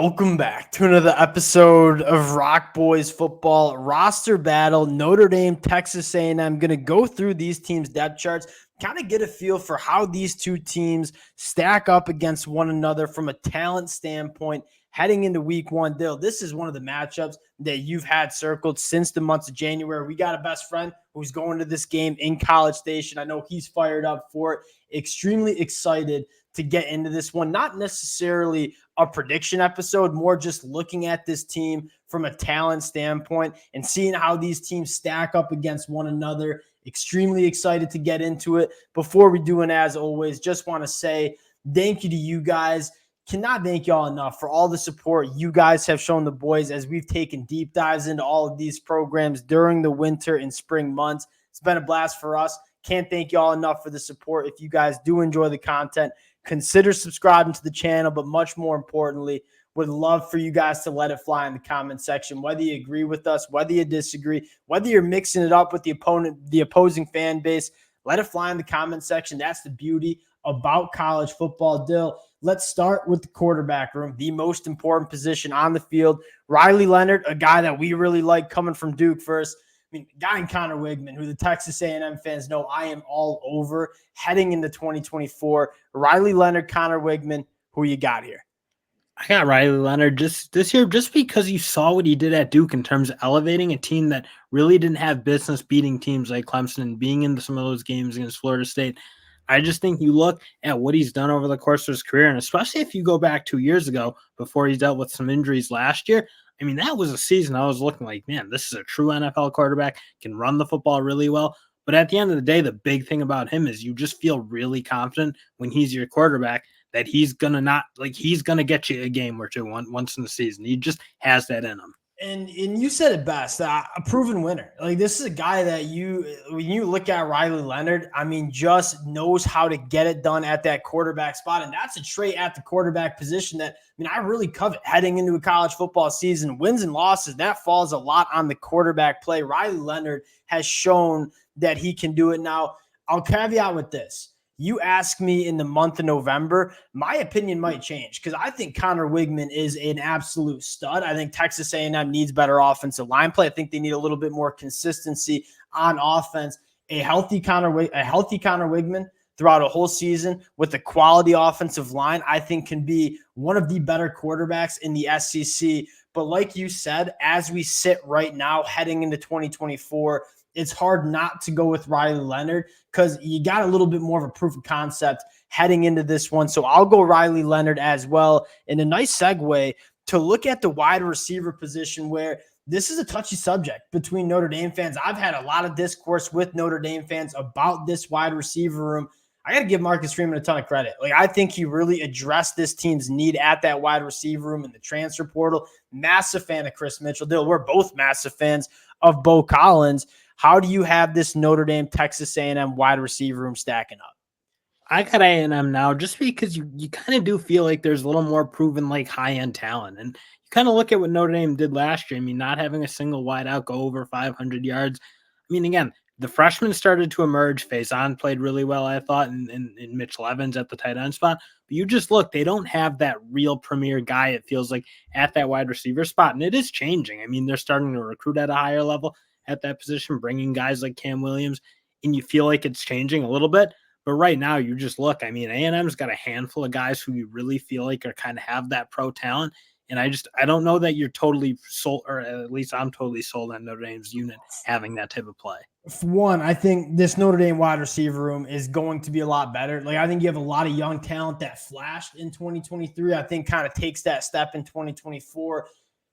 Welcome back to another episode of Rock Boys Football Roster Battle. Notre Dame, Texas A&M. Going to go through these teams' depth charts, kind of get a feel for how these two teams stack up against one another from a talent standpoint heading into week one. Dill, this is one of the matchups that you've had circled since the months of January. We got a best friend who's going to this game in College Station. I know he's fired up for it, extremely excited to get into this one. Not necessarily a prediction episode, more just looking at this team from a talent standpoint and seeing how these teams stack up against one another. Extremely excited to get into it. Before we do, and as always, just want to say thank you to you guys. Cannot thank y'all enough for all the support you guys have shown the boys as we've taken deep dives into all of these programs during the winter and spring months. It's been a blast for us. Can't thank y'all enough for the support. If you guys do enjoy the content, consider subscribing to the channel, but much more importantly, would love for you guys to let it fly in the comment section, whether you agree with us, whether you disagree, whether you're mixing it up with the opposing fan base. Let it fly in the comment section. That's the beauty about college football. Dill, let's start with the quarterback room, the most important position on the field. Riley Leonard, a guy that we really like coming from Duke first. I mean, guy in Connor Wigman, who the Texas A&M fans know I am all over heading into 2024. Riley Leonard, Connor Wigman, who you got here? I got Riley Leonard just this year, just because you saw what he did at Duke in terms of elevating a team that really didn't have business beating teams like Clemson and being into some of those games against Florida State. I just think you look at what he's done over the course of his career, and especially if you go back 2 years ago before he dealt with some injuries last year. I mean, that was a season I was looking like, man, this is a true NFL quarterback, can run the football really well. But at the end of the day, the big thing about him is you just feel really confident when he's your quarterback that he's going to get you a game or two once in the season. He just has that in him. And you said it best, a proven winner. Like, this is a guy that when you look at Riley Leonard, I mean, just knows how to get it done at that quarterback spot. And that's a trait at the quarterback position that, I mean, I really covet heading into a college football season. Wins and losses, that falls a lot on the quarterback play. Riley Leonard has shown that he can do it. Now, I'll caveat with this. You ask me in the month of November, my opinion might change because I think Connor Wigman is an absolute stud. I think Texas A&M needs better offensive line play. I think they need a little bit more consistency on offense. A healthy Connor Wigman throughout a whole season with a quality offensive line, I think can be one of the better quarterbacks in the SEC. But like you said, as we sit right now heading into 2024, it's hard not to go with Riley Leonard because you got a little bit more of a proof of concept heading into this one. So I'll go Riley Leonard as well. And a nice segue to look at the wide receiver position, where this is a touchy subject between Notre Dame fans. I've had a lot of discourse with Notre Dame fans about this wide receiver room. I got to give Marcus Freeman a ton of credit. Like, I think he really addressed this team's need at that wide receiver room in the transfer portal. Massive fan of Chris Mitchell. Dill, we're both massive fans of Bo Collins. How do you have this Notre Dame, Texas A&M wide receiver room stacking up? I got A&M now just because you kind of do feel like there's a little more proven like high-end talent. And you kind of look at what Notre Dame did last year. I mean, not having a single wideout go over 500 yards. I mean, again, the freshmen started to emerge. Faison played really well, I thought, and Mitchell Evans at the tight end spot. But you just look, they don't have that real premier guy, it feels like, at that wide receiver spot. And it is changing. I mean, they're starting to recruit at a higher level at that position, bringing guys like Cam Williams, and you feel like it's changing a little bit. But right now, you just look, I mean, A&M's got a handful of guys who you really feel like are kind of have that pro talent. And I don't know that you're totally sold, or at least I'm totally sold on Notre Dame's unit having that type of play. For one, I think this Notre Dame wide receiver room is going to be a lot better. Like, I think you have a lot of young talent that flashed in 2023. I think kind of takes that step in 2024.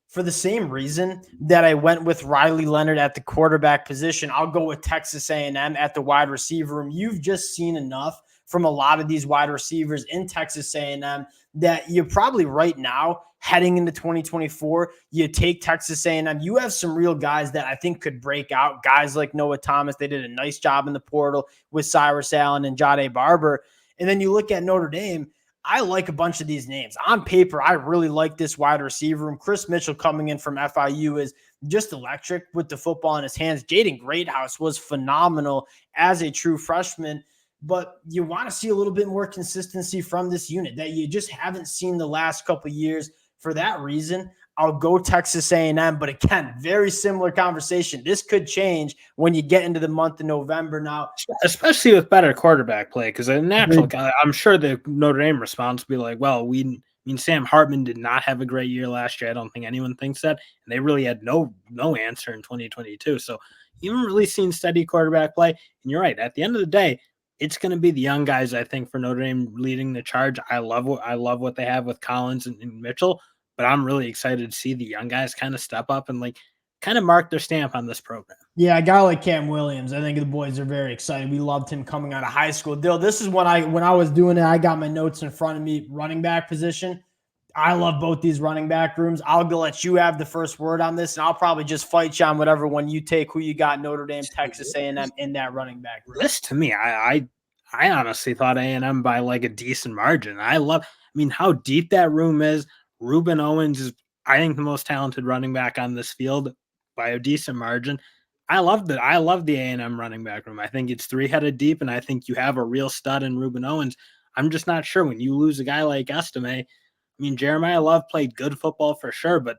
For the same reason that I went with Riley Leonard at the quarterback position, I'll go with Texas A&M at the wide receiver room. You've just seen enough from a lot of these wide receivers in Texas A&M that you probably right now, heading into 2024, you take Texas A&M. You have some real guys that I think could break out, guys like Noah Thomas. They did a nice job in the portal with Cyrus Allen and Jahdae Barber. And then you look at Notre Dame, I like a bunch of these names. On paper, I really like this wide receiver room. Chris Mitchell coming in from FIU is just electric with the football in his hands. Jaden Greathouse was phenomenal as a true freshman, but you want to see a little bit more consistency from this unit that you just haven't seen the last couple of years For that reason, I'll go Texas A&M. But again, very similar conversation. This could change when you get into the month of November now. Especially with better quarterback play, because a natural guy, I'm sure the Notre Dame response will be like, well, Sam Hartman did not have a great year last year. I don't think anyone thinks that. And they really had no answer in 2022. So you haven't really seen steady quarterback play. And you're right. At the end of the day, it's going to be the young guys, I think, for Notre Dame leading the charge. I love what they have with Collins and Mitchell, but I'm really excited to see the young guys kind of step up and kind of mark their stamp on this program. Yeah, a guy like Cam Williams, I think the boys are very excited. We loved him coming out of high school. Dill, this is when I was doing it, I got my notes in front of me, running back position. I love both these running back rooms. I'll go let you have the first word on this, and I'll probably just fight you on whatever one you take, who you got, Notre Dame, Texas A&M in that running back room. This to me, I honestly thought A&M by like a decent margin. I mean, how deep that room is. Ruben Owens is, I think, the most talented running back on this field by a decent margin. I love the A&M running back room. I think it's three-headed deep, and I think you have a real stud in Ruben Owens. I'm just not sure when you lose a guy like Estime. I mean, Jeremiah Love played good football for sure, but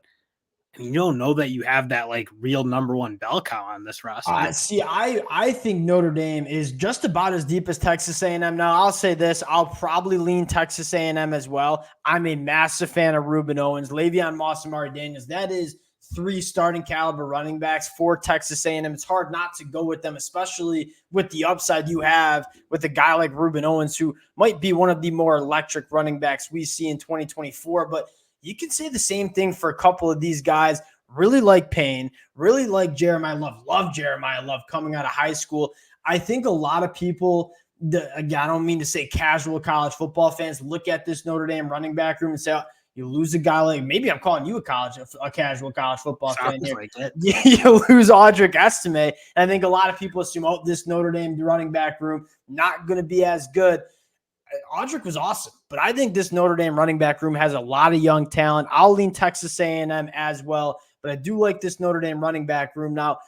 I mean, you don't know that you have that like real number one bell cow on this roster. I think Notre Dame is just about as deep as Texas A&M. Now, I'll say this. I'll probably lean Texas A&M as well. I'm a massive fan of Ruben Owens, Le'Veon Moss, and Amari Daniels. That is 3 starting caliber running backs for Texas A&M. It's hard not to go with them, especially with the upside you have with a guy like Ruben Owens, who might be one of the more electric running backs we see in 2024. But you can say the same thing for a couple of these guys. Really like Payne, really like Jeremiah Love Jeremiah Love coming out of high school. I think a lot of people, again, I don't mean to say casual college football fans, look at this Notre Dame running back room and say, oh, you lose a guy like, maybe I'm calling you a casual college football fan here. Like it. You lose Audric Estime. And I think a lot of people assume, oh, this Notre Dame running back room not going to be as good. Audric was awesome, but I think this Notre Dame running back room has a lot of young talent. I'll lean Texas A&M as well, but I do like this Notre Dame running back room. Now,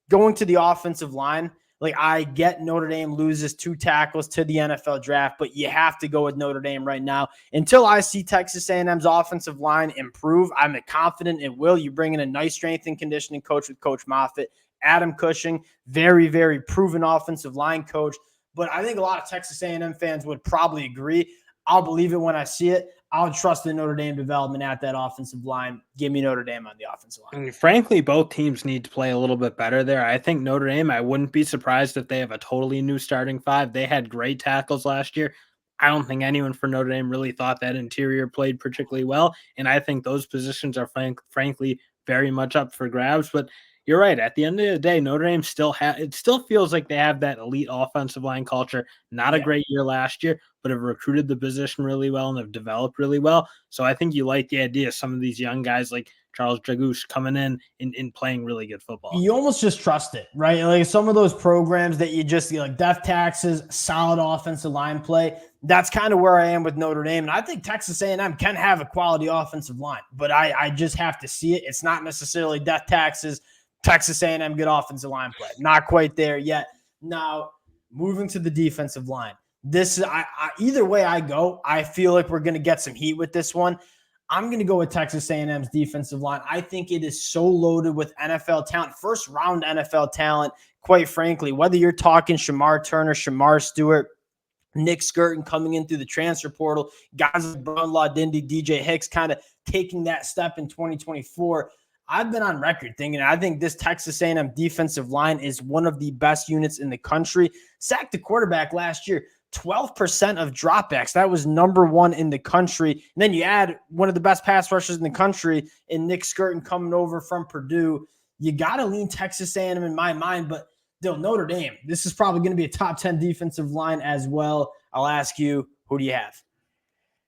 going to the offensive line, like I get Notre Dame loses 2 tackles to the NFL draft, but you have to go with Notre Dame right now. Until I see Texas A&M's offensive line improve, I'm confident it will. You bring in a nice strength and conditioning coach with Coach Moffitt, Adam Cushing, very, very proven offensive line coach. But I think a lot of Texas A&M fans would probably agree. I'll believe it when I see it. I'll trust the Notre Dame development at that offensive line. Give me Notre Dame on the offensive line. I mean, frankly, both teams need to play a little bit better there. I think Notre Dame, I wouldn't be surprised if they have a totally new starting 5. They had great tackles last year. I don't think anyone for Notre Dame really thought that interior played particularly well. And I think those positions are frankly very much up for grabs. But you're right. At the end of the day, Notre Dame it still feels like they have that elite offensive line culture. Not a great year last year, but have recruited the position really well and have developed really well. So I think you like the idea of some of these young guys like Charles Jagouche coming in and playing really good football. You almost just trust it, right? Like some of those programs that you just like death taxes, solid offensive line play. That's kind of where I am with Notre Dame. And I think Texas A&M can have a quality offensive line, but I just have to see it. It's not necessarily death taxes, Texas A&M good offensive line play. Not quite there yet. Now, moving to the defensive line. This either way I go, I feel like we're going to get some heat with this one. I'm going to go with Texas A&M's defensive line. I think it is so loaded with NFL talent, first round NFL talent, quite frankly, whether you're talking Shamar Turner, Shamar Stewart, Nick Skirton coming in through the transfer portal, guys like Brownlaw, Dindy, DJ Hicks kind of taking that step in 2024. I've been on record thinking I think this Texas A&M defensive line is one of the best units in the country. Sacked the quarterback last year, 12% of dropbacks. That was number 1 in the country. And then you add one of the best pass rushers in the country in Nick Skirton coming over from Purdue. You got to lean Texas A&M in my mind, but Notre Dame, this is probably going to be a top 10 defensive line as well. I'll ask you, who do you have?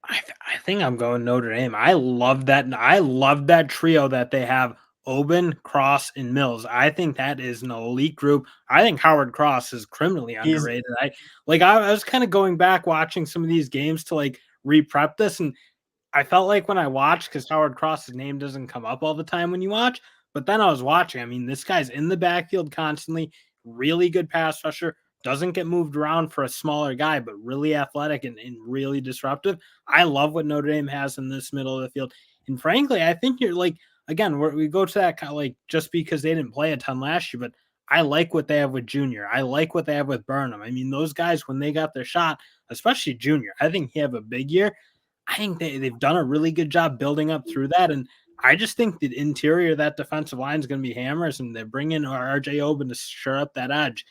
I think I'm going Notre Dame. I love that trio that they have, Oben, Cross, and Mills. I think that is an elite group. I think Howard Cross is criminally underrated. I was kind of going back watching some of these games to like re-prep this, and I felt like when I watched, because Howard Cross's name doesn't come up all the time when you watch, but then I was watching. I mean, this guy's in the backfield constantly, really good pass rusher, doesn't get moved around for a smaller guy, but really athletic and really disruptive. I love what Notre Dame has in this middle of the field. And frankly, I think you're like, again, we go to that kind of like just because they didn't play a ton last year, but I like what they have with Junior. I like what they have with Burnham. I mean, those guys, when they got their shot, especially Junior, I think he have a big year. I think they've done a really good job building up through that. And I just think the interior of that defensive line is going to be hammers, and they bring in RJ Oben to stir up that edge.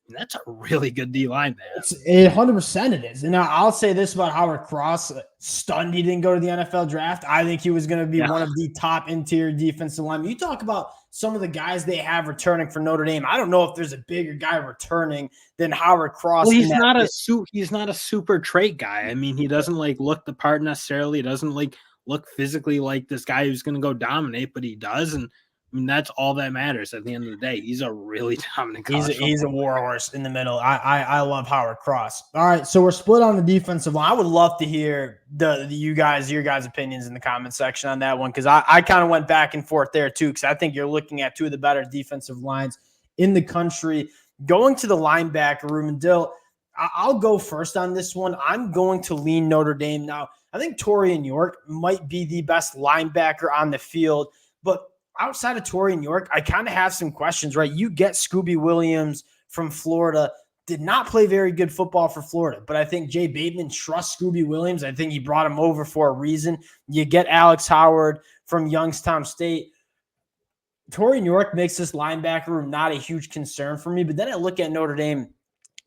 And that's a really good D line there. It's 100% it is. And now I'll say this about Howard Cross. Stunned he didn't go to the NFL draft. I think he was going to be one of the top interior defensive linemen. You talk about some of the guys they have returning for Notre Dame. I don't know if there's a bigger guy returning than Howard Cross. Well, he's not a super trait guy. I mean, he doesn't like look the part necessarily. He doesn't like look physically like this guy who's going to go dominate, but he does. And I mean, that's all that matters at the end of the day. He's a really dominant. He's a warhorse in the middle. I love Howard Cross. All right, so we're split on the defensive line. I would love to hear your guys' opinions in the comment section on that one, because I kind of went back and forth there too, because I think you're looking at two of the better defensive lines in the country. Going to the linebacker room, and Dill, I'll go first on this one. I'm going to lean Notre Dame. Now, I think Torian York might be the best linebacker on the field, but outside of Torian York, I kind of have some questions, right? You get Scooby Williams from Florida, did not play very good football for Florida, but I think Jay Bateman trusts Scooby Williams. I think he brought him over for a reason. You get Alex Howard from Youngstown State. Torian York makes this linebacker room not a huge concern for me, but then I look at Notre Dame.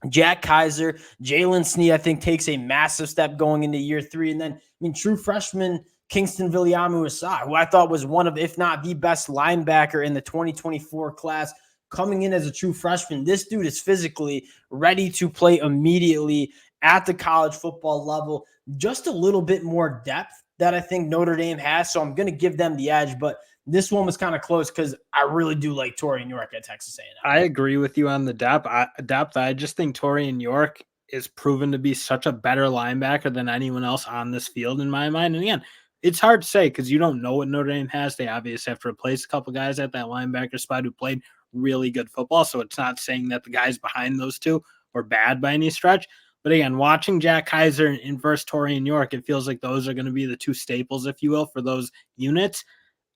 Jack Kaiser, Jalen Snee, I think, takes a massive step going into year 3. And then, I mean, true freshman Kingston Viliamu-Asai, who I thought was one of, if not the best linebacker in the 2024 class, coming in as a true freshman. This dude is physically ready to play immediately at the college football level. Just a little bit more depth that I think Notre Dame has, so I'm going to give them the edge. But this one was kind of close because I really do like Torian York at Texas A&M. I agree with you on the depth. I just think Torian York is proven to be such a better linebacker than anyone else on this field in my mind. And again, it's hard to say because you don't know what Notre Dame has. They obviously have to replace a couple guys at that linebacker spot who played really good football. So it's not saying that the guys behind those two were bad by any stretch. But again, watching Jack Kaiser and versus Torian York, it feels like those are going to be the two staples, if you will, for those units.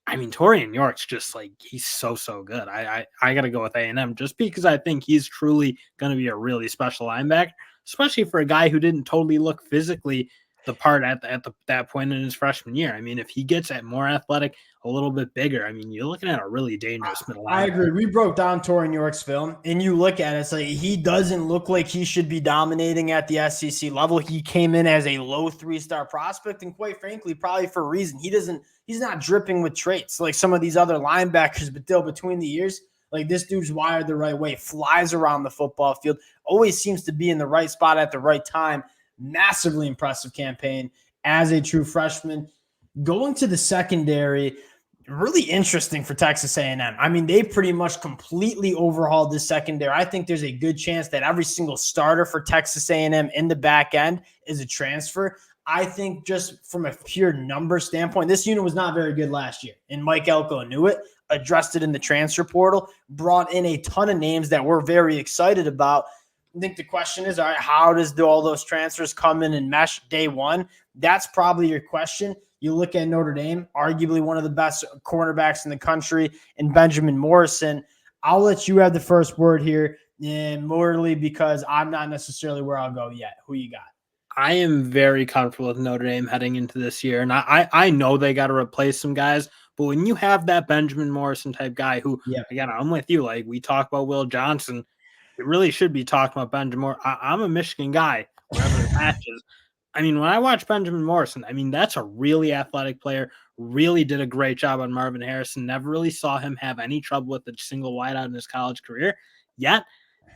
I mean, Torian York's just like, he's so good. I got to go with A&M just because I think he's truly going to be a really special linebacker, especially for a guy who didn't totally look physically the part at that point in his freshman year. I mean, if he gets more athletic, a little bit bigger, I mean, you're looking at a really dangerous middle linebacker. I agree. We broke down Torian York's film, and you look at it, it's like he doesn't look like he should be dominating at the SEC level. He came in as a low 3-star prospect, and quite frankly, probably for a reason. He's not dripping with traits like some of these other linebackers, but still between the years, like this dude's wired the right way, flies around the football field, always seems to be in the right spot at the right time. Massively impressive campaign as a true freshman. Going to the secondary, really interesting for Texas A&M. I mean, they pretty much completely overhauled this secondary. I think there's a good chance that every single starter for Texas A&M in the back end is a transfer. I think just from a pure number standpoint, this unit was not very good last year, and Mike Elko knew it, addressed it in the transfer portal, brought in a ton of names that we're very excited about. I think the question is, all right, how does all those transfers come in and mesh day one? That's probably your question. You look at Notre Dame, arguably one of the best cornerbacks in the country, and Benjamin Morrison. I'll let you have the first word here, and morally, because I'm not necessarily where I'll go yet. Who you got? I am very comfortable with Notre Dame heading into this year, and I know they got to replace some guys, but when you have that Benjamin Morrison type guy who, again, I'm with you, like we talk about Will Johnson, we really should be talking about Benjamin Morrison. I'm a Michigan guy, wherever the match is. I mean, when I watch Benjamin Morrison, I mean, that's a really athletic player, really did a great job on Marvin Harrison, never really saw him have any trouble with a single wideout in his college career. Yet,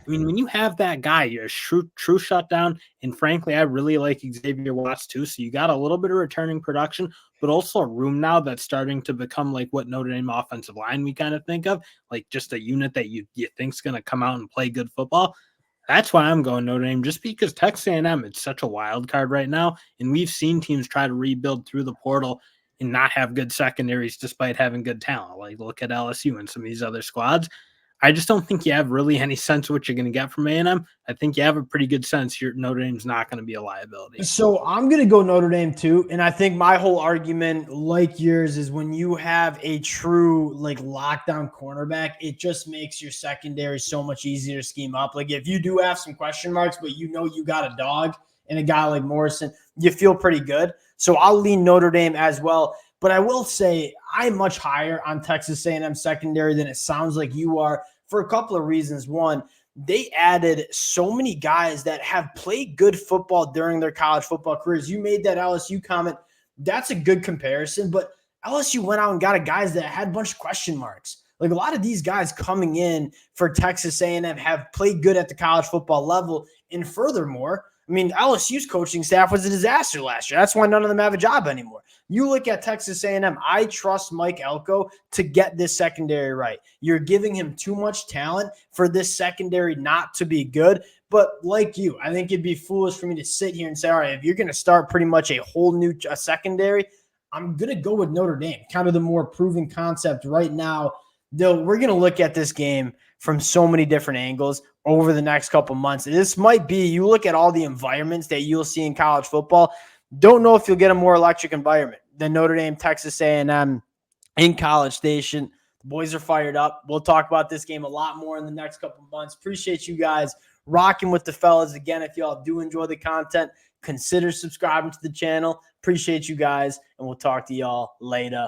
I mean, when you have that guy, you're a true shutdown. And frankly, I really like Xavier Watts too. So you got a little bit of returning production, but also a room now that's starting to become like what Notre Dame offensive line we kind of think of, like just a unit that you think's going to come out and play good football. That's why I'm going Notre Dame, just because Texas A&M, it's such a wild card right now. And we've seen teams try to rebuild through the portal and not have good secondaries despite having good talent. Like look at LSU and some of these other squads. I just don't think you have really any sense of what you're going to get from A&M. I think you have a pretty good sense your Notre Dame's not going to be a liability. So I'm going to go Notre Dame too. And I think my whole argument, like yours, is when you have a true like lockdown cornerback, it just makes your secondary so much easier to scheme up. Like if you do have some question marks, but you know you got a dog and a guy like Morrison, you feel pretty good. So I'll lean Notre Dame as well. But I will say I'm much higher on Texas A&M secondary than it sounds like you are for a couple of reasons. One, they added so many guys that have played good football during their college football careers. You made that LSU comment. That's a good comparison, but LSU went out and got guys that had a bunch of question marks. Like a lot of these guys coming in for Texas A&M have played good at the college football level. And furthermore, I mean, LSU's coaching staff was a disaster last year. That's why none of them have a job anymore. You look at Texas A&M, I trust Mike Elko to get this secondary right. You're giving him too much talent for this secondary not to be good. But like you, I think it'd be foolish for me to sit here and say, all right, if you're going to start pretty much a whole new secondary, I'm going to go with Notre Dame, kind of the more proven concept right now. Though we're going to look at this game from so many different angles over the next couple months. This might be, you look at all the environments that you'll see in college football, don't know if you'll get a more electric environment than Notre Dame, Texas A&M in College Station. The boys are fired up. We'll talk about this game a lot more in the next couple months. Appreciate you guys rocking with the fellas. Again, if y'all do enjoy the content, consider subscribing to the channel. Appreciate you guys, and we'll talk to y'all later.